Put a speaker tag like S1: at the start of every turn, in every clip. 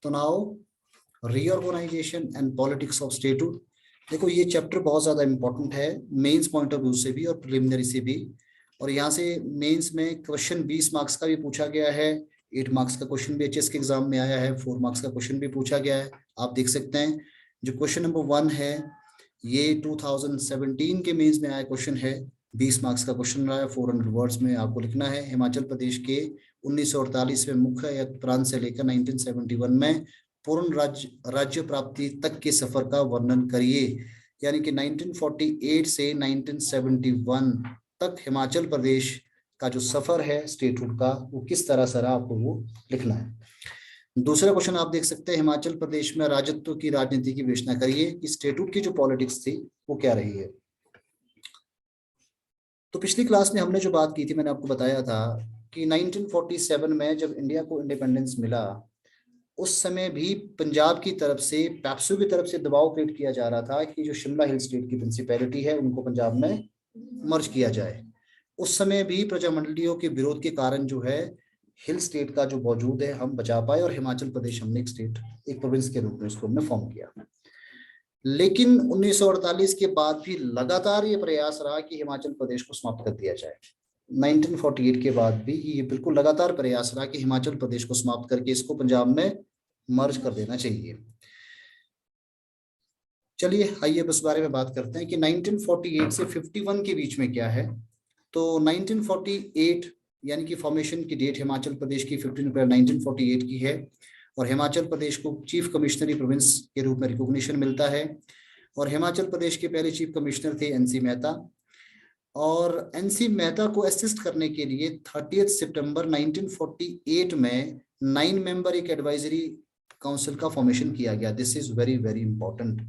S1: तो now reorganisation and politics of statehood. देखो ये चैप्टर बहुत ज्यादा इंपॉर्टेंट है मेंस पॉइंट ऑफ व्यू से भी और प्रिलिमिनरी से भी। और यहाँ से मेंस में क्वेश्चन 20 मार्क्स का भी पूछा गया है, 8 मार्क्स का क्वेश्चन भी एचएस के एग्जाम में आया है, 4 मार्क्स का क्वेश्चन भी पूछा गया है। आप देख सकते हैं जो क्वेश्चन नंबर 1 है ये 2017 के मेंस में आया क्वेश्चन है, 20 मार्क्स का क्वेश्चन रहा है, 400 वर्ड्स में आपको लिखना है। हिमाचल प्रदेश के 1948 में मुख्य प्रांत से लेकर 1971 में पूर्ण राज्य प्राप्ति तक के सफर का वर्णन करिए। यानी कि 1948 से 1971 तक हिमाचल प्रदेश का जो सफर है स्टेटहुड का वो किस तरह से रहा, आपको वो लिखना है। दूसरा क्वेश्चन आप देख सकते हैं, हिमाचल प्रदेश में राजत्व की राजनीति की विवेचना करिए कि स्टेटहुड की जो पॉलिटिक्स थी वो क्या रही है। तो पिछली क्लास में हमने जो बात की थी, मैंने आपको बताया था कि 1947 में जब इंडिया को इंडिपेंडेंस मिला उस समय भी पंजाब की तरफ से, पैप्सू की तरफ से दबाव क्रिएट किया जा रहा था कि जो शिमला हिल स्टेट की प्रिंसिपैलिटी है उनको पंजाब में मर्ज किया जाए। उस समय भी प्रजामंडलियों के विरोध के कारण जो है हिल स्टेट का जो मौजूद है हम बचा पाए और हिमाचल प्रदेश हमने एक स्टेट, एक प्रोविंस के रूप में उसको हमने फॉर्म किया। लेकिन 1948 के बाद भी लगातार ये प्रयास रहा कि हिमाचल प्रदेश को समाप्त कर दिया जाए। 1948 के बाद भी ये बिल्कुल लगातार प्रयास रहा कि हिमाचल प्रदेश को समाप्त करके इसको पंजाब में मर्ज कर देना चाहिए। चलिए आइए इस बारे में बात करते हैं कि 1948 से 51 के बीच में क्या है। तो 1948 यानी कि फॉर्मेशन की डेट हिमाचल प्रदेश की 15 अप्रैल 1948 की है और हिमाचल प्रदेश को चीफ कमिश्नरी प्रोविंस के रूप में रिकॉग्निशन मिलता है। और हिमाचल प्रदेश के पहले चीफ कमिश्नर थे एनसी मेहता, और एनसी मेहता को असिस्ट करने के लिए 30 सितंबर 1948 में 9 मेंबर एक एडवाइजरी काउंसिल का फॉर्मेशन किया गया। This is very very important.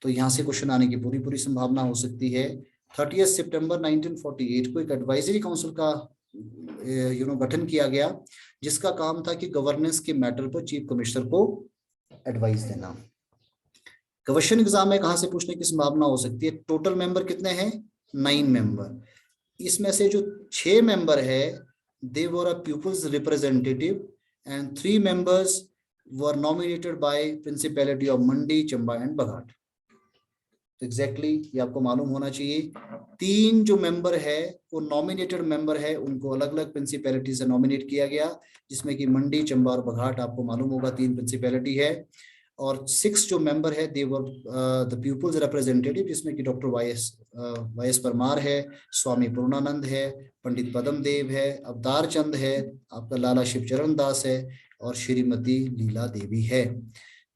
S1: तो यहाँ से क्वेश्चन आने की पूरी संभावना हो सकती है। 30 सितंबर 1948 को एक एडवाइजरी काउंसिल का गठन किया गया जिसका काम था कि गवर्नेंस के मैटर पर चीफ कमिश्नर को एडवाइस देना। क्वेश्चन एग्जाम में कहां से पूछने की संभावना हो सकती है, टोटल मेंबर कितने हैं, 9 मेंबर। इसमें से जो 6 मेंबर है they were a people's representative and 3 members were nominated by principality of Mandi, Chamba and Baghat. तो एग्जैक्टली ये आपको मालूम होना चाहिए। 3 जो मेंबर है वो नॉमिनेटेड मेंबर है, उनको अलग अलग प्रिंसिपैलिटी से नॉमिनेट किया गया, जिसमें कि मंडी, चंबा और बघाट आपको मालूम होगा 3 प्रिंसिपैलिटी है। और 6 जो मेंबर है they were the peoples representative, जिसमें कि डॉक्टर वाई एस परमार है, स्वामी पूर्णानंद है, पंडित पदम देव है, अवतार चंद है, आपका लाला शिवचरण दास है और श्रीमती लीला देवी है।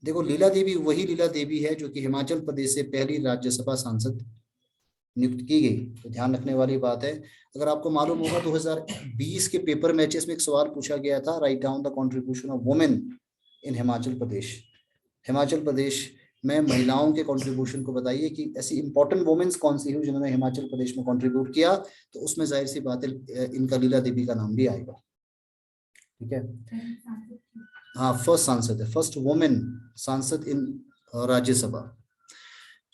S1: देखो लीला देवी वही लीला देवी है जो कि हिमाचल प्रदेश से पहली राज्यसभा सांसद नियुक्त की गई। तो ध्यान रखने वाली बात है। अगर आपको मालूम होगा 2020 के पेपर मैचेस में एक सवाल पूछा गया था, write down the contribution of women in Himachal Pradesh. Himachal Pradesh में महिलाओं के कंट्रीब्यूशन को बताइए कि ऐसी इंपॉर्टेंट वुमेन्स कौन सी हुई जिन्होंने हिमाचल प्रदेश में कंट्रीब्यूट किया। तो उसमें जाहिर सी बात है इनका लीला देवी का नाम भी आएगा। ठीक है, हाँ फर्स्ट सांसद है, फर्स्ट वुमेन सांसद इन राज्यसभा।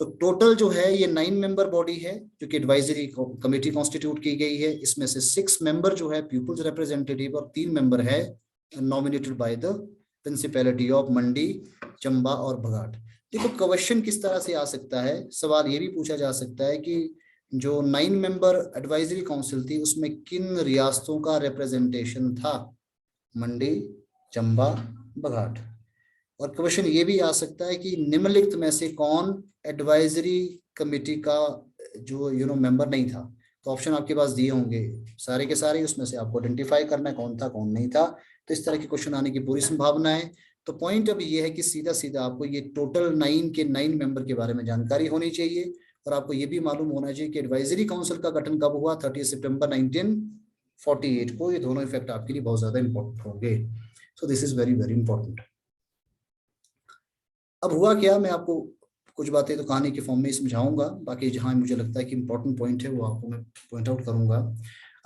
S1: तो टोटल जो है ये 9 मेंबर बॉडी है जो कि एडवाइजरी कमेटी कॉन्स्टिट्यूट की गई है। इसमें से 6 मेंबर जो है पीपल्स रिप्रेजेंटेटिव और 3 मेंबर है nominated by the principality of Mandi, Chamba और बघाट। देखो क्वेश्चन किस तरह से आ सकता है, सवाल ये भी पूछा जा सकता है कि जो 9 मेंबर एडवाइजरी काउंसिल थी उसमें किन रियासतों का रिप्रेजेंटेशन था, मंडी, चंबा, बघाट। और क्वेश्चन ये भी आ सकता है कि निम्नलिखित में से कौन एडवाइजरी कमेटी का जो मेंबर नहीं था। तो ऑप्शन आपके पास दिए होंगे सारे के सारे, उसमें से आपको आइडेंटिफाई करना है कौन था कौन नहीं था। तो इस तरह के क्वेश्चन आने की पूरी संभावना है। तो पॉइंट अब ये है कि सीधा सीधा आपको ये टोटल 9 के 9 मेंबर के बारे में जानकारी होनी चाहिए और आपको ये भी मालूम होना चाहिए कि एडवाइजरी काउंसिल का गठन कब हुआ, 30 सितंबर 1948 को। ये दोनों इफेक्ट आपके लिए बहुत ज्यादा इंपॉर्टेंट होंगे। So this is very very important. अब हुआ क्या, मैं आपको कुछ बातें तो कहानी के फॉर्म में समझाऊंगा, बाकी जहां मुझे लगता है कि इंपॉर्टेंट पॉइंट है वो आपको मैं पॉइंट आउट करूंगा।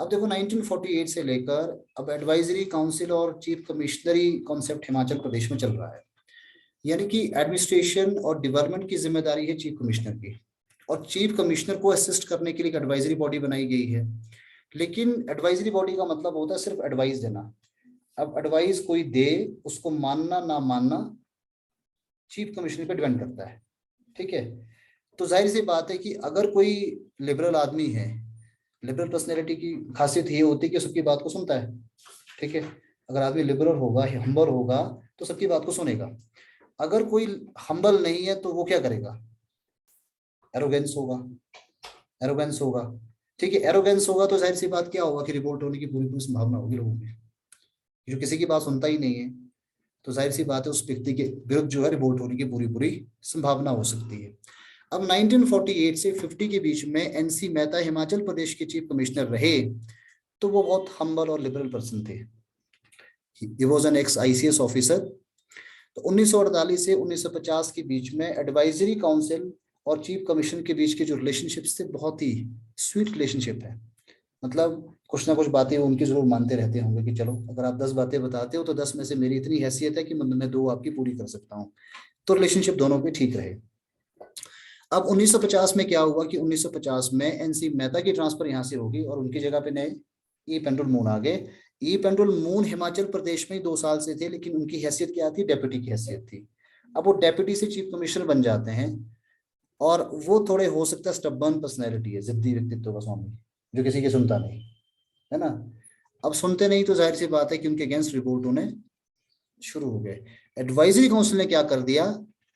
S1: अब देखो 1948 से लेकर अब एडवाइजरी काउंसिल और चीफ कमिश्नरी कॉन्सेप्ट हिमाचल प्रदेश में चल रहा है। यानी कि एडमिनिस्ट्रेशन और डेवलपमेंट की जिम्मेदारी है चीफ कमिश्नर की, और चीफ कमिश्नर को असिस्ट करने के लिए एक एडवाइजरी बॉडी बनाई गई है। लेकिन एडवाइजरी बॉडी का मतलब होता है सिर्फ एडवाइस देना। अब एडवाइस कोई दे, उसको मानना ना मानना चीफ कमिश्नर पे डिपेंड करता है। ठीक है, तो जाहिर सी बात है कि अगर कोई लिबरल आदमी है, लिबरल पर्सनैलिटी की खासियत ये होती है कि सबकी बात को सुनता है। ठीक है, अगर आदमी लिबरल होगा, हम्बल होगा, तो सबकी बात को सुनेगा। अगर कोई हम्बल नहीं है तो वो क्या करेगा? एरोगेंस होगा, एरोगेंस होगा। ठीक है, एरोगेंस होगा तो जाहिर सी बात क्या होगा कि रिवोल्ट होने की पूरी पूरी संभावना होगी लोगों में। जो किसी की बात सुनता ही नहीं है तो जाहिर सी बात है उस व्यक्ति के विरुद्ध जो है रिवोल्ट होने की पूरी पूरी संभावना हो सकती है। अब 1948 से 50 के बीच में एनसी मेहता हिमाचल प्रदेश के चीफ कमिश्नर रहे, तो वो बहुत हम्बल और लिबरल पर्सन थे। He was an x ICS officer. तो 1948 से 1950 के बीच में एडवाइजरी काउंसिल और चीफ कमिश्नर के बीच के जो रिलेशनशिप्स थे बहुत ही स्वीट रिलेशनशिप है। मतलब कुछ ना कुछ बातें उनकी जरूर मानते रहते होंगे कि चलो अगर आप 10 बातें बताते हो तो 10 में से मेरी इतनी हैसियत है कि मैं 2 आपकी पूरी कर सकता हूँ। तो रिलेशनशिप दोनों पे ठीक रहे। अब 1950 में क्या हुआ कि 1950 में एनसी मेहता की ट्रांसफर यहाँ से होगी और उनकी जगह पे नए ई पेंडुल मून आ गए। ई पेंडुल मून हिमाचल प्रदेश में 2 साल से थे, लेकिन उनकी हैसियत क्या थी? डेप्यूटी की हैसियत थी। अब वो डेप्यूटी से चीफ कमिश्नर बन जाते हैं और वो थोड़े हो सकता है स्टबर्न पर्सनैलिटी है, जिद्दी व्यक्तित्व का स्वामी, जो किसी की सुनता नहीं है ना। अब सुनते नहीं तो जाहिर सी बात है कि उनके अगेंस्ट रिपोर्ट होने शुरू हो गए। एडवाइजरी काउंसिल ने क्या कर दिया?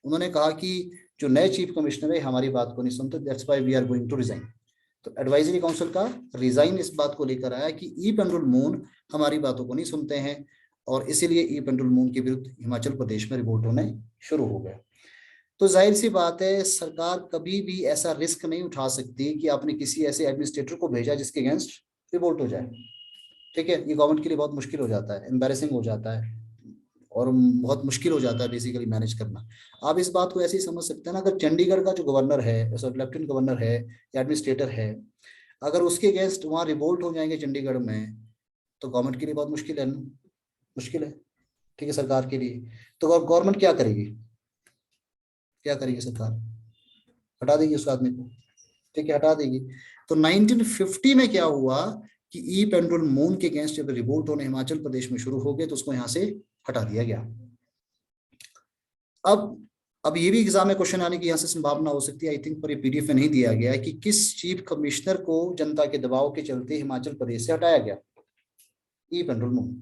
S1: उन्होंने कहा कि जो नए चीफ कमिश्नर है हमारी बात को नहीं सुनते, that's why we are going to resign. तो एडवाइजरी काउंसिल का रिजाइन इस बात को लेकर आया कि ई पेंडुल मून हमारी बातों को नहीं सुनते हैं और इसीलिए ई पेंडुल मून के विरुद्ध हिमाचल प्रदेश में रिवोल्ट होने शुरू हो गया। तो जाहिर सी बात है सरकार कभी भी ऐसा रिस्क नहीं उठा सकती कि आपने किसी ऐसे एडमिनिस्ट्रेटर को भेजा जिसके अगेंस्ट रिवोल्ट हो जाए। ठीक है, ये गवर्नमेंट के लिए बहुत मुश्किल हो जाता है, एम्बेरसिंग हो जाता है और बहुत मुश्किल हो जाता है बेसिकली मैनेज करना। आप इस बात को ऐसे ही समझ सकते हैं ना, अगर चंडीगढ़ का जो गवर्नर है, लेफ्टिनेंट गवर्नर है या एडमिनिस्ट्रेटर है, अगर उसके अगेंस्ट वहाँ रिवोल्ट हो जाएंगे चंडीगढ़ में, तो गवर्नमेंट के लिए बहुत मुश्किल है ना, मुश्किल है। ठीक है, सरकार के लिए तो गवर्नमेंट क्या करेगी? क्या करेगी सरकार? हटा देगी उस आदमी को। ठीक है, हटा देगी। तो 1950 में क्या हुआ कि ई पेंडुल मून के अगेंस्ट जब रिवोल्ट होने हिमाचल प्रदेश में शुरू हो गए तो उसको यहां से हटा दिया गया। अब ये भी एग्जाम में क्वेश्चन आने की यहाँ से संभावना हो सकती है, आई थिंक, पर ये पीडीएफ में नहीं दिया गया है कि किस चीफ कमिश्नर को जनता के दबाव के चलते हिमाचल प्रदेश से हटाया गया? ई पेंडुल मून।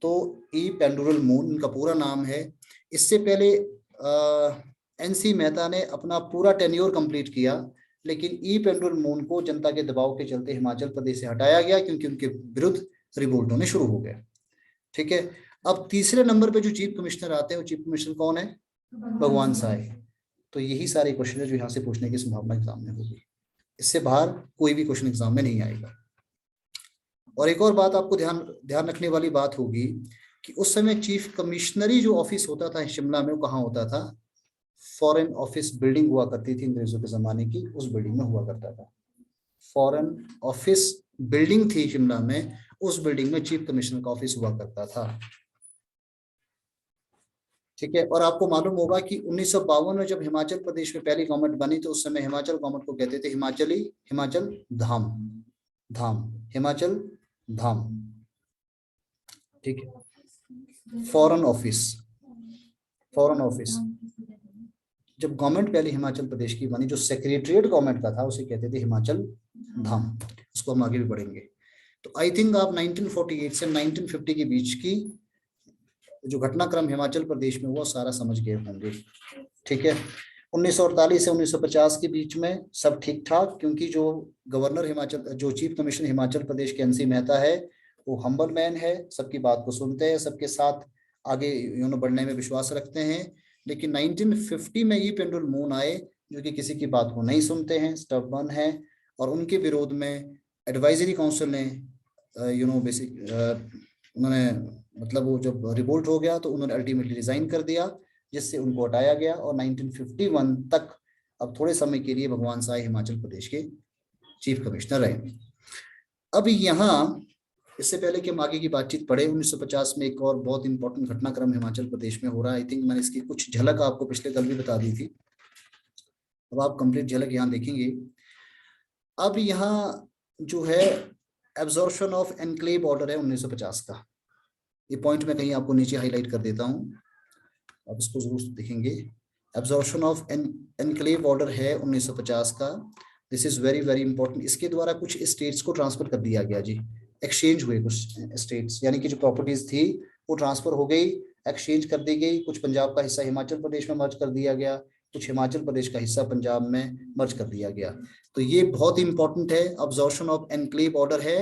S1: तो ई पेंडुल मून उनका पूरा नाम है। इससे पहले एनसी मेहता ने अपना पूरा टेन्योर कंप्लीट किया, लेकिन ई पेंडुल मून को जनता के दबाव के चलते हिमाचल प्रदेश से हटाया गया क्योंकि उनके विरुद्ध रिवोल्ट होने शुरू हो गए। ठीक है, अब तीसरे नंबर पे जो चीफ कमिश्नर आते हैं वो चीफ कमिश्नर कौन है? भगवान साय। तो यही सारे क्वेश्चन है जो यहाँ से पूछने की संभावना एग्जाम में होगी। इससे बाहर कोई भी क्वेश्चन एग्जाम में नहीं आएगा। और एक और बात आपको ध्यान ध्यान रखने वाली बात होगी कि उस समय चीफ कमिश्नरी जो ऑफिस होता था शिमला में, वो कहाँ होता था? फॉरेन ऑफिस बिल्डिंग हुआ करती थी अंग्रेजों के जमाने की, उस बिल्डिंग में हुआ करता था। फॉरेन ऑफिस बिल्डिंग थी शिमला में, उस बिल्डिंग में चीफ कमिश्नर का ऑफिस हुआ करता था। ठीक है, और आपको मालूम होगा कि 1952 में जब हिमाचल प्रदेश में पहली गवर्नमेंट बनी तो उस समय हिमाचल गवर्नमेंट को कहते थे हिमाचल धाम, धाम, हिमाचल धाम। ठीक है, फॉरेन ऑफिस, फॉरेन ऑफिस। जब गवर्नमेंट पहले हिमाचल प्रदेश की बनी, जो सेक्रेटरीट गवर्नमेंट का था उसे कहते थे हिमाचल धाम। उसको हम आगे भी बढ़ेंगे। तो आई थिंक आप 1948 से 1950 के बीच की जो घटनाक्रम हिमाचल प्रदेश में हुआ सारा समझ गए होंगे। ठीक है, 1948 से 1950 के बीच में सब ठीक ठाक, क्योंकि जो गवर्नर हिमाचल, जो चीफ कमिश्नर हिमाचल प्रदेश के एनसी मेहता है, वो हम्बल मैन है, सबकी बात को सुनते हैं, सबके साथ आगे बढ़ने में विश्वास रखते हैं। लेकिन 1950 में ई पेंडुल मून आए जो कि किसी की बात को नहीं सुनते हैं, स्टबर्न है, और उनके विरोध में एडवाइजरी काउंसिल ने उन्होंने, मतलब वो जब रिवोल्ट हो गया तो उन्होंने अल्टीमेटली रिजाइन कर दिया, जिससे उनको हटाया गया। और 1951 तक, अब थोड़े समय के लिए, भगवान साय हिमाचल प्रदेश के चीफ कमिश्नर रहे। अब यहाँ, इससे पहले कि हम आगे की बातचीत पढ़े, 1950 में एक और बहुत इंपॉर्टेंट घटनाक्रम हिमाचल प्रदेश में हो रहा है। आई थिंक मैंने इसकी कुछ झलक आपको पिछले कल भी बता दी थी, अब आप कंप्लीट झलक यहाँ देखेंगे। अब यहाँ जो है एब्जॉर्प्शन ऑफ एनक्लेव ऑर्डर है 1950 का, ये पॉइंट मैं कहीं आपको नीचे हाईलाइट कर देता हूँ। आप इसको जरूर देखेंगे। एब्जॉर्प्शन ऑफ एनक्लेव ऑर्डर है 1950 का। This is very very important. इसके द्वारा कुछ स्टेट्स को ट्रांसफर कर दिया गया जी, एक्सचेंज हुए कुछ स्टेट्स, यानी कि जो प्रॉपर्टीज थी वो ट्रांसफर हो गई, एक्सचेंज कर दी गई। कुछ पंजाब का हिस्सा हिमाचल प्रदेश में मर्ज कर दिया गया, कुछ हिमाचल प्रदेश का हिस्सा पंजाब में मर्ज कर दिया गया। तो ये बहुत इंपॉर्टेंट है। अब्जॉर्प्शन ऑफ एनक्लेव ऑर्डर है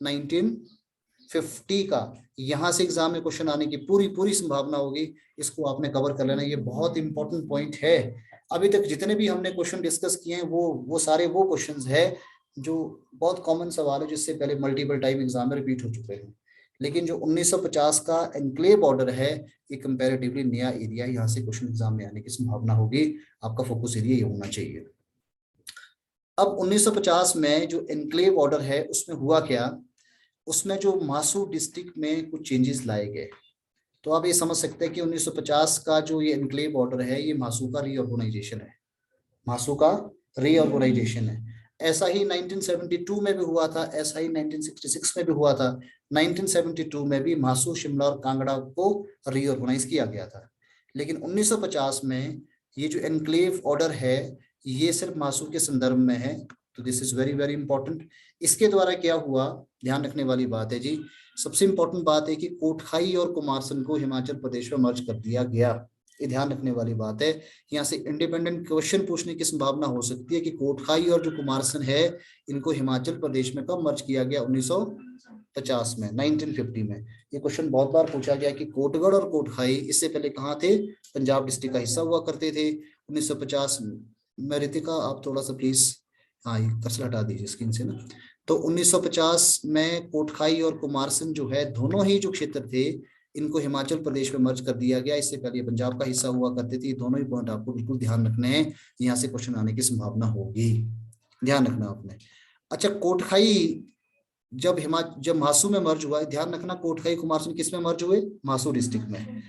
S1: 1950 का। यहां से एग्जाम में क्वेश्चन आने की पूरी पूरी संभावना होगी, इसको आपने कवर कर लेना, ये बहुत इंपॉर्टेंट पॉइंट है। अभी तक जितने भी हमने क्वेश्चन डिस्कस किए हैं वो सारे वो क्वेश्चंस है जो बहुत कॉमन सवाल है, जिससे पहले मल्टीपल टाइम एग्जाम में रिपीट हो चुके हैं। लेकिन जो 1950 का एनक्लेव ऑर्डर है, ये कंपैरेटिवली नया एरिया, यहाँ से क्वेश्चन एग्जाम में आने की संभावना होगी। आपका फोकस एरिया ये होना चाहिए। अब 1950 में जो एनक्लेव ऑर्डर है उसमें हुआ क्या, उसमें जो मासू डिस्ट्रिक्ट में कुछ चेंजेस लाए गए। तो आप ये समझ सकते हैं कि 1950 का जो ये एनक्लेव ऑर्डर है, ये मासू का रीऑर्गेनाइजेशन है, मासू का रीऑर्गेनाइजेशन है। ऐसा ही 1972 में भी हुआ था, ऐसा ही 1966 में भी हुआ था। 1972 में भी मासू, शिमला और कांगड़ा को रीऑर्गेनाइज किया गया था। लेकिन 1950 में ये जो एनक्लेव ऑर्डर है, ये सिर्फ मासू के संदर्भ में है। तो this is very very important. इसके द्वारा क्या हुआ, ध्यान रखने वाली बात है जी। सबसे इंपॉर्टेंट बात है कि कोटखाई और कुमारसैन को हिमाचल प्रदेश में मर्ज कर दिया गया। ये ध्यान रखने वाली बात है। यहाँ से इंडिपेंडेंट क्वेश्चन पूछने की संभावना हो सकती है कि कोटखाई और जो कुमारसैन है, इनको हिमाचल प्रदेश में कब मर्ज किया गया, 1950 में, 1950 में। ये क्वेश्चन बहुत बार पूछा गया कि कोटगढ़ और कोटखाई इससे पहले कहाँ थे, पंजाब डिस्ट्रिक्ट का हिस्सा हुआ करते थे 1950 में। रितिका आप थोड़ा सा प्लीज, हाँ ये कर्सर हटा दीजिए स्क्रीन से ना। तो 1950 में कोटखाई और कुमारसैन जो है, दोनों ही जो क्षेत्र थे, इनको हिमाचल प्रदेश में मर्ज कर दिया गया। इससे पहले पंजाब का हिस्सा हुआ करते थे। दोनों ही पॉइंट आपको बिल्कुल ध्यान रखने हैं, यहाँ से क्वेश्चन आने की संभावना होगी, ध्यान रखना आपने। अच्छा, कोटखाई जब मासू में मर्ज हुआ, ध्यान रखना कोटखाई कुमारसैन किस में मर्ज हुए, मासू डिस्ट्रिक्ट में।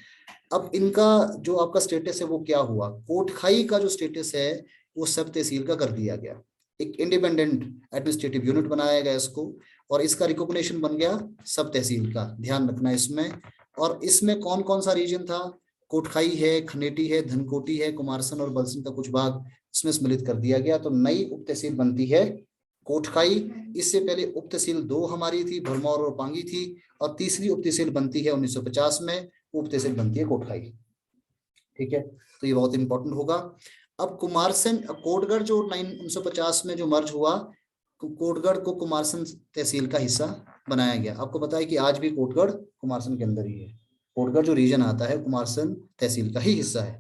S1: अब इनका जो आपका स्टेटस है वो क्या हुआ, कोटखाई का जो स्टेटस है वो सब तहसील का कर दिया गया, एक इंडिपेंडेंट एडमिनिस्ट्रेटिव यूनिट बनाया गया इसको, और इसका रिकॉग्निशन बन गया सब तहसील का। ध्यान रखना इसमें। और इसमें कौन कौन सा रीजन था, कोटखाई है, खनेटी है, धनकोटी है, कुमारसैन और बलसन का कुछ भाग इसमें सम्मिलित कर दिया गया। तो नई उप तहसील बनती है कोटखाई। इससे पहले उप तहसील 2 हमारी थी, भरमौर और पांगी थी, और तीसरी उप तहसील बनती है 1950 में, उप तहसील बनती है कोटखाई। ठीक है, तो ये बहुत इंपॉर्टेंट होगा। अब कुमारसैन, कोटगढ़ जो 1950 में जो मर्ज हुआ, कोटगढ़ को कुमारसैन तहसील का हिस्सा बनाया गया। आपको पता है कि आज भी कोटगढ़ कुमारसैन के अंदर ही है। कोटगढ़ जो रीजन आता है कुमारसैन तहसील का ही हिस्सा है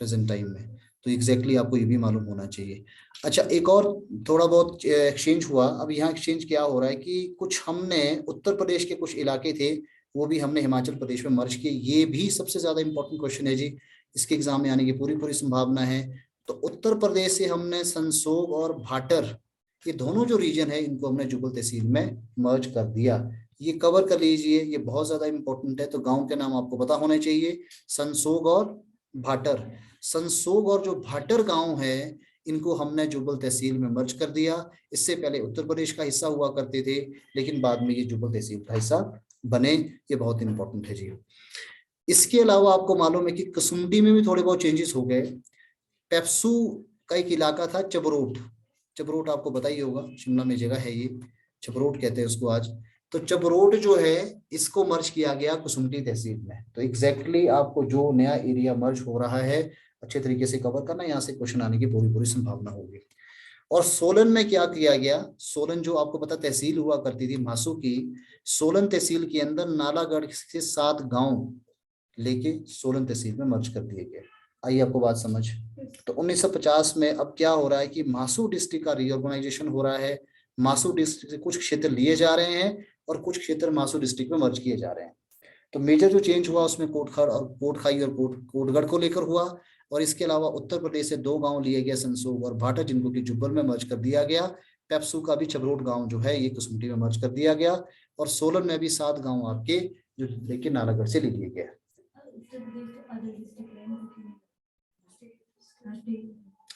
S1: प्रेजेंट टाइम में। तो एग्जैक्टली आपको ये भी मालूम होना चाहिए। अच्छा, एक और थोड़ा बहुत एक्सचेंज हुआ। अब यहाँ एक्सचेंज क्या हो रहा है कि कुछ हमने उत्तर प्रदेश के कुछ इलाके थे, वो भी हमने हिमाचल प्रदेश में मर्ज किए। ये भी सबसे ज्यादा इंपॉर्टेंट क्वेश्चन है जी, इसके एग्जाम में आने की पूरी पूरी संभावना है। तो उत्तर प्रदेश से हमने संसोग और भाटर, ये दोनों जो रीजन है, इनको हमने जुब्बल तहसील में मर्ज कर दिया। ये कवर कर लीजिए, ये बहुत ज्यादा इंपॉर्टेंट है। तो गांव के नाम आपको पता होने चाहिए, संसोग और भाटर। संसोग और जो भाटर गांव है, इनको हमने जुब्बल तहसील में मर्ज कर दिया। इससे पहले उत्तर प्रदेश का हिस्सा हुआ करते थे, लेकिन बाद में ये जुब्बल तहसील का हिस्सा बने। ये बहुत इंपॉर्टेंट है जी। इसके अलावा आपको मालूम है कि कसुंडी में भी थोड़े बहुत चेंजेस हो गए। पेप्सू का एक इलाका था चबरोट, चबरोट आपको पता ही होगा, शिमला में जगह है ये, चबरोट कहते हैं उसको आज। तो चबरोट जो है, इसको मर्ज किया गया कुसुम्पटी तहसील में। तो एग्जैक्टली आपको जो नया एरिया मर्ज हो रहा है, अच्छे तरीके से कवर करना, यहाँ से क्वेश्चन आने की पूरी पूरी संभावना होगी। और सोलन में क्या किया गया, सोलन जो आपको पता तहसील हुआ करती थी मासू की, सोलन तहसील के अंदर नालागढ़ से 7 गांव लेके सोलन तहसील में मर्ज कर दिए गए। आइए आपको बात समझ। तो 1950 में अब क्या हो रहा है कि मासू डिस्ट्रिक्ट का रीऑर्गेनाइजेशन हो रहा है। मासू डिस्ट्रिक्ट से कुछ क्षेत्र लिए जा रहे हैं और कुछ क्षेत्र मासू डिस्ट्रिक्ट में मर्ज किए जा रहे हैं। तो मेजर जो चेंज हुआ उसमें कोटखर और कोटखाई और कोटगढ़ को लेकर हुआ। और इसके अलावा उत्तर प्रदेश से 2 गांव लिए गए, संसोग और भाटा, जिनको कि जुब्बल में मर्ज कर दिया गया। पेप्सू का भी चबरोट गांव जो है, ये कुसुम्पटी में मर्ज कर दिया गया। और सोलन में भी 7 गांव आपके जो लेके नालागढ़ से ले लिए गए।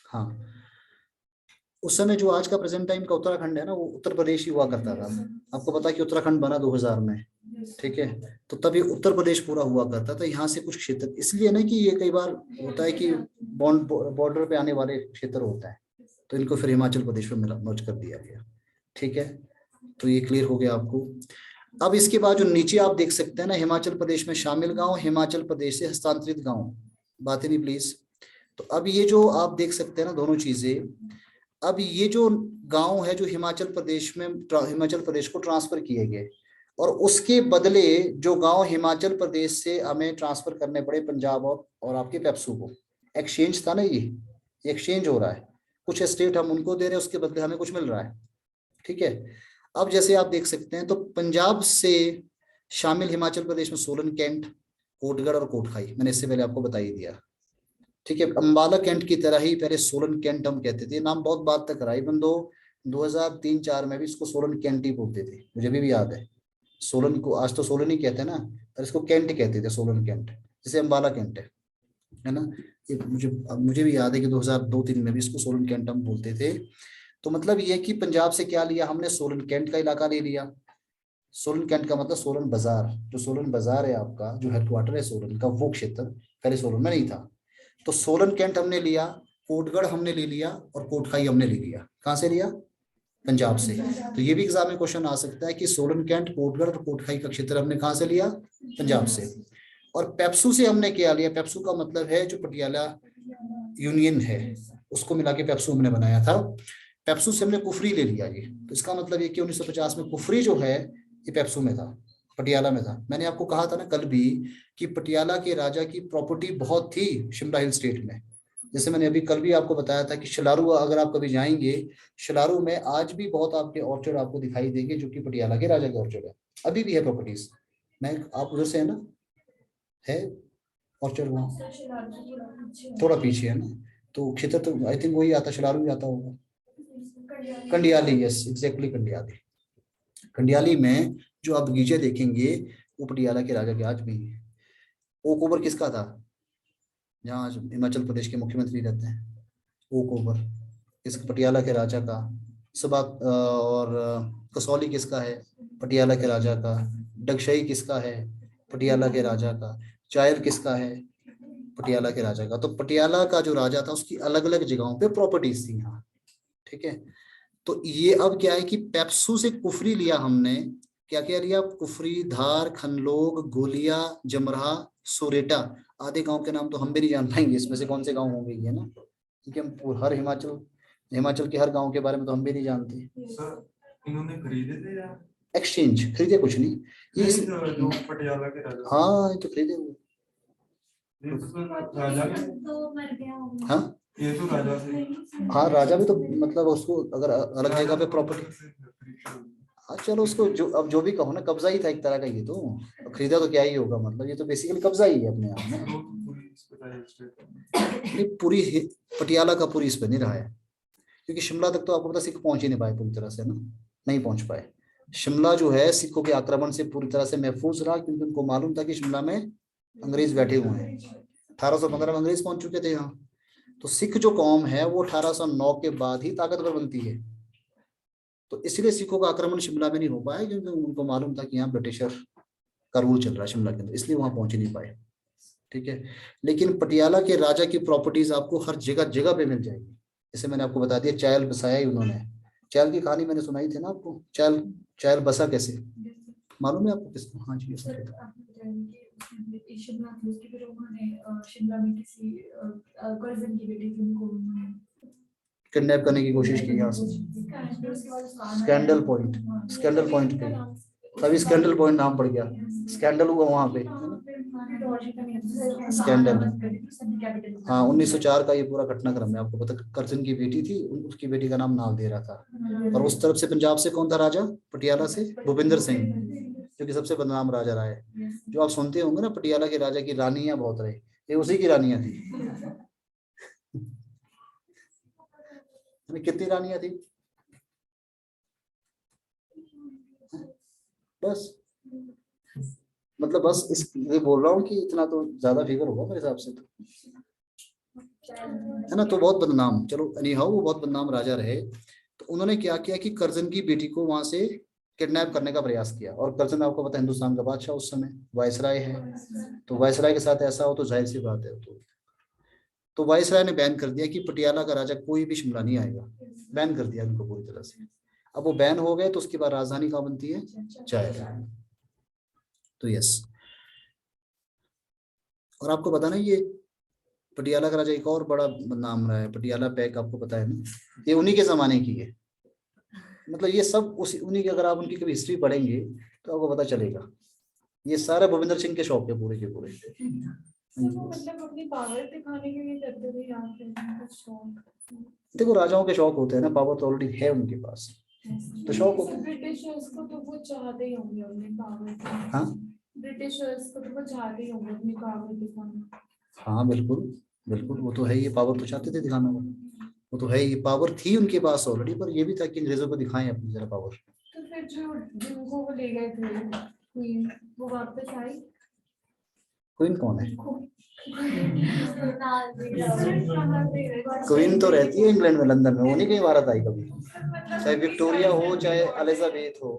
S1: हाँ, उस समय जो आज का प्रेजेंट टाइम का उत्तराखंड है ना, वो उत्तर प्रदेश ही हुआ करता था। आपको पता है कि उत्तराखंड बना 2000 में, ठीक है। तो तब ये उत्तर प्रदेश पूरा हुआ करता था, यहाँ से कुछ क्षेत्र, इसलिए ना कि ये कई बार होता है कि बॉर्डर पे आने वाले क्षेत्र होता है, तो इनको फिर हिमाचल प्रदेश में मिला मर्ज कर दिया गया। ठीक है, तो ये क्लियर हो गया आपको। अब इसके बाद जो नीचे आप देख सकते हैं ना, हिमाचल प्रदेश में शामिल गांव, हिमाचल प्रदेश से हस्तांतरित गांव, बातें नहीं प्लीज। तो अब ये जो आप देख सकते हैं ना दोनों चीजें, अब ये जो गांव है जो हिमाचल प्रदेश में, हिमाचल प्रदेश को ट्रांसफर किए गए, और उसके बदले जो गांव हिमाचल प्रदेश से हमें ट्रांसफर करने पड़े पंजाब और आपके पेप्सू को, एक्सचेंज था ना, ये एक्सचेंज हो रहा है, कुछ स्टेट हम उनको दे रहे हैं, उसके बदले हमें कुछ मिल रहा है। ठीक है, अब जैसे आप देख सकते हैं, तो पंजाब से शामिल हिमाचल प्रदेश में सोलन कैंट, कोटगढ़ और कोटखाई, मैंने इससे पहले आपको बता ही दिया। ठीक है, अंबाला कैंट की तरह ही पहले सोलन कैंट हम कहते थे, नाम बहुत बात तक रहा, इवन 2003-4 में भी इसको सोलन कैंट ही बोलते थे, मुझे भी याद है। सोलन को आज तो सोलन ही कहते हैं ना, पर इसको कैंट कहते थे, सोलन कैंट, जैसे अंबाला कैंट है ना। ये मुझे भी याद है कि 2002-3 में भी इसको सोलन कैंट हम बोलते थे। तो मतलब ये कि पंजाब से क्या लिया हमने, सोलन कैंट का इलाका ले लिया। सोलन कैंट का मतलब सोलन बाजार, जो सोलन बाजार है आपका, जो हेडक्वार्टर है सोलन का, वो क्षेत्र पहले सोलन में नहीं था। तो सोलन कैंट हमने लिया, कोटगढ़ हमने ले लिया, और कोटखाई हमने ले लिया। कहाँ से लिया? पंजाब से। तो ये भी एग्जाम में क्वेश्चन आ सकता है कि सोलन कैंट, कोटगढ़ और कोटखाई का क्षेत्र हमने कहाँ से लिया? पंजाब से। और पेप्सू से हमने क्या लिया? पेप्सू का मतलब है जो पटियाला यूनियन है, उसको मिला के पेप्सू हमने बनाया था। पेप्सू से हमने कुफरी ले लिया ये, तो इसका मतलब ये कि 1950 में कुफरी जो है ये पेप्सू में था, पटियाला में था। मैंने आपको कहा था ना कल भी कि पटियाला के राजा की प्रॉपर्टी बहुत थी शिमला हिल स्टेट में। जैसे मैंने अभी कल भी आपको बताया था कि शिलारू, अगर आप कभी जाएंगे शिलारू में, आज भी बहुत आपके ऑर्चर्ड आपको दिखाई देंगे जो कि पटियाला के राजा के ऑर्चर्ड है, अभी भी है प्रॉपर्टीज। मैं, आप उधर से है ना, है ऑर्चर्ड वहाँ थोड़ा पीछे है ना, तो क्षेत्र तो आई थिंक वही आता, शिलारू ही आता होगा। कंडियाली, यस एग्जैक्टली, कंडियाली। कंडियाली में जो आप बगीचे देखेंगे वो पटियाला के राजा के आज भी है। ओक ओवर किसका था, जहाँ आज हिमाचल प्रदेश के मुख्यमंत्री रहते हैं? ओक ओवर इस पटियाला के राजा का। सबा और कसौली किसका है? पटियाला के राजा का। डगशई किसका है? पटियाला के राजा का। चायल किसका है? पटियाला के राजा का। तो पटियाला का जो राजा था उसकी अलग अलग जगहों पे प्रॉपर्टीज थी यहाँ। ठीक है, तो ये अब क्या है कि पेप्सू से कुफरी लिया हमने, क्या क्या लिया? कुफरी, धार, खनलोग, गोलिया, जमरा, सोरेटा। आधे गांव के नाम तो हम भी नहीं जान पाएंगे, इसमें से कौन से गांव होंगे ये ना, क्योंकि हम हर हिमाचल के हर गांव के बारे में तो हम भी नहीं जानते।
S2: सर इन्होंने खरीदे थे या
S1: एक्सचेंज? खरीदे कुछ नहीं, ये
S2: जो पटियाला के राजा?
S1: हाँ ये तो खरीदे हुए।
S2: ये तो राजा के,
S1: हाँ
S2: ये तो राजा से।
S1: हाँ, राजा भी तो मतलब उसको अगर अलग जगह पे प्रॉपर्टी, हाँ चलो उसको जो, अब जो भी कहो ना, कब्जा ही था एक तरह का ये तो, खरीदा तो क्या ही होगा, मतलब ये तो बेसिकली कब्जा ही है अपने आप में। नहीं पूरी पटियाला का पूरी इस पे नहीं रहा है, क्योंकि शिमला तक तो आपको पता सिख पहुंच ही नहीं पाए पूरी तरह से ना, नहीं पहुंच पाए। शिमला जो है सिखों के आक्रमण से पूरी तरह से महफूज रहा, क्योंकि उनको मालूम था कि शिमला में अंग्रेज बैठे हुए हैं। 1815 में अंग्रेज पहुंच चुके थे यहाँ। तो सिख जो कौम है वो 1809 के बाद ही ताकतवर बनती है। तो इसलिए सिखों का आक्रमण शिमला में नहीं हो पाया, क्योंकि उनको मालूम था कि यहाँ ब्रिटिशर का रूल चल रहा है शिमला के अंदर, इसलिए वहां पहुंच ही नहीं पाए। ठीक है, लेकिन पटियाला के राजा की प्रॉपर्टीज आपको हर जगह जगह पे मिल जाएगी। जैसे मैंने आपको बता दिया, चायल बसाया ही उन्होंने। चायल की कहानी मैंने सुनाई थी ना आपको, चायल चायल बसा कैसे, मालूम है आपको किसको? हाँ जी, किडनैप करने की कोशिश की यहाँ से, स्कैंडल पॉइंट, स्कैंडल पॉइंट पे, तभी स्कैंडल पॉइंट नाम पड़ गया, स्कैंडल हुआ वहां पे, स्कैंडल। हाँ 1904 का ये पूरा घटनाक्रम है, आपको पता, कर्जन की बेटी थी, उसकी बेटी का नाम नाल दे रहा था। और उस तरफ से पंजाब से कौन था राजा? पटियाला से भूपिंदर सिंह, जो कि सबसे बदनाम राजा रहा है। जो आप सुनते होंगे ना पटियाला के राजा की रानियां बहुत रहे, ये उसी की रानियां थी। कितनी रानियां थी? बस, मतलब बस इसलिए बोल रहा हूँ कि इतना तो ज्यादा फिगर होगा मेरे हिसाब से तो, है ना। तो बहुत बदनाम, चलो एनी हाउ वो बहुत बदनाम राजा रहे। तो उन्होंने क्या किया कि कर्जन की बेटी को वहां से किडनैप करने का प्रयास किया। और कर्जन आपको पता है हिंदुस्तान का बादशाह उस समय वायसराय है, तो वायसराय के साथ ऐसा हो तो जाहिर सी बात है। तो वायसराय ने बैन कर दिया कि पटियाला का राजा कोई भी शिमला नहीं आएगा, बैन कर दिया उनको पूरी तरह से। अब वो बैन हो गए तो उसके बाद राजधानी कहाँ बनती है, चाय। तो यस, और आपको पता ना ये पटियाला का राजा एक और बड़ा नाम रहा है, पटियाला पैक, आपको पता है ना, ये उन्हीं के जमाने की है। मतलब ये सब उसी उन्हीं की, अगर आप उनकी कभी हिस्ट्री पढ़ेंगे तो आपको पता चलेगा। ये सारा भूपेंद्र सिंह के शौक है पूरे के पूरे।
S3: मतलब अपनी पावर दिखाने के लिए करते थे यहाँ पे शौक।
S1: देखो राजाओं के शौक होते हैं ना, पावर तो ऑलरेडी है उनके पास, तो शौक होता है।
S3: ब्रिटिशर्स को तो वो चाहते ही होंगे अपनी पावर।
S1: हाँ
S3: ब्रिटिशर्स को तो वो चाहते ही होंगे अपनी पावर दिखाना।
S1: हाँ बिल्कुल बिल्कुल, वो तो है, ये पावर तो चाहते थे दिखाना, वो तो है, ये पावर थी उनके पास ऑलरेडी, पर ये भी था कि अंग्रेजों को दिखाएं अपनी जरा पावर।
S3: तो फिर जो जिनको वो ले गए थे क्वीन, वो वापस आई।
S1: क्वीन कौन है? क्वीन तो रहती है इंग्लैंड में, लंदन में, वो नहीं कहीं भारत आई कभी, चाहे विक्टोरिया हो चाहे एलिजाबेथ हो,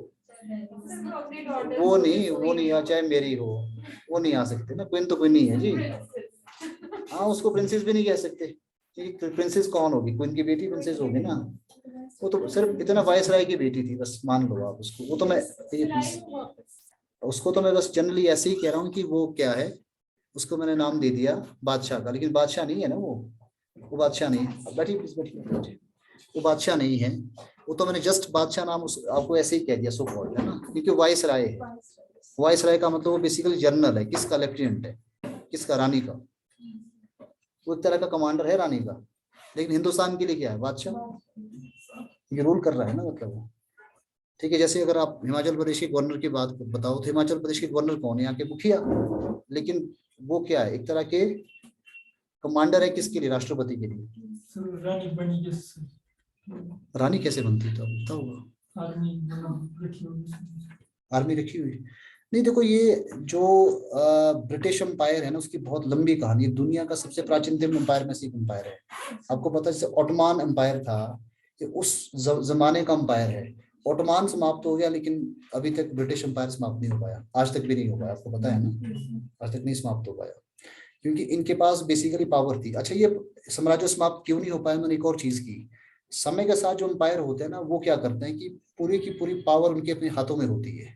S1: वो नहीं, चाहे मेरी हो, वो नहीं आ सकते ना, क्वीन तो क्वीन ही है जी। हाँ उसको प्रिंसेस भी नहीं कह सकते, प्रिंसेस कौन होगी, क्वीन की बेटी प्रिंसेस होगी ना, वो तो सिर्फ इतना वायसराय की बेटी थी बस, मान लो आप उसको। वो तो मैं उसको तो मैं बस जनरली ऐसे ही कह रहा हूँ कि वो क्या है, उसको मैंने नाम दे दिया बादशाह का, लेकिन बादशाह नहीं है ना वो बादशाह नहीं है। बैठिए प्लीज बैठिए, वो बादशाह नहीं है, वो तो मैंने जस्ट बादशाह नाम आपको ऐसे ही कह दिया, सो कॉल्ड है ना, क्योंकि वायसराय है। वायसराय का मतलब वो बेसिकली जनरल है, किसका, लेफ्टिनेंट है, किसका, रानी का, वो एक तरह का कमांडर है रानी का, लेकिन हिंदुस्तान के लिए क्या है, बादशाह, ये रूल कर रहा है ना, मतलब वो। ठीक है, जैसे अगर आप हिमाचल प्रदेश के गवर्नर की बात बताओ तो हिमाचल प्रदेश के गवर्नर कौन है, यहाँ के मुखिया, लेकिन वो क्या है, एक तरह के कमांडर है किसके लिए, राष्ट्रपति के लिए।
S4: रानी बनी के
S1: रानी कैसे बनती तो बताओ, आर्मी रखी हुई नहीं। देखो ये जो ब्रिटिश एम्पायर है ना, उसकी बहुत लंबी कहानी है, दुनिया का सबसे प्राचीनतम एम्पायर में से एक एम्पायर है। आपको पता है जैसे ओटोमान एम्पायर था, ये उस जमाने का एम्पायर है। ओटोमान समाप्त हो गया, लेकिन अभी तक ब्रिटिश एम्पायर समाप्त नहीं हो पाया, आज तक भी नहीं हो पाया, आपको पता है ना, आज तक नहीं समाप्त हो पाया, क्योंकि इनके पास बेसिकली पावर थी। अच्छा ये साम्राज्य समाप्त क्यों नहीं हो पाया, मैंने एक और चीज की, समय के साथ जो एम्पायर होते हैं ना, वो क्या करते हैं कि पूरी की पूरी पावर उनके अपने हाथों में होती है।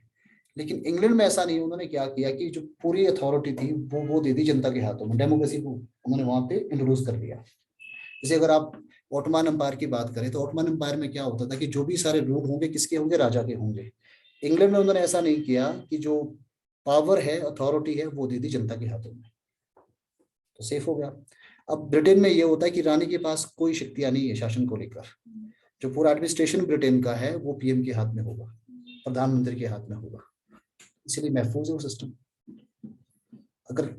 S1: लेकिन इंग्लैंड में ऐसा नहीं, उन्होंने क्या किया कि जो पूरी अथॉरिटी थी वो दे दी जनता के हाथों में, डेमोक्रेसी को उन्होंने वहां पे इंट्रोड्यूस कर दिया। जैसे अगर आप ओटोमान एम्पायर की बात करें तो ओटोमान एम्पायर में क्या होता था कि जो भी सारे रूल होंगे किसके होंगे, राजा के होंगे। इंग्लैंड में उन्होंने ऐसा नहीं किया कि जो पावर है, अथॉरिटी है, वो दे दी जनता के हाथों में, तो सेफ हो गया। अब ब्रिटेन में ये होता है कि रानी के पास कोई शक्तियां नहीं है शासन को लेकर, जो पूरा एडमिनिस्ट्रेशन ब्रिटेन का है वो पीएम के हाथ में होगा, प्रधानमंत्री के हाथ में होगा, इसलिए महफूज है वो सिस्टम। अगर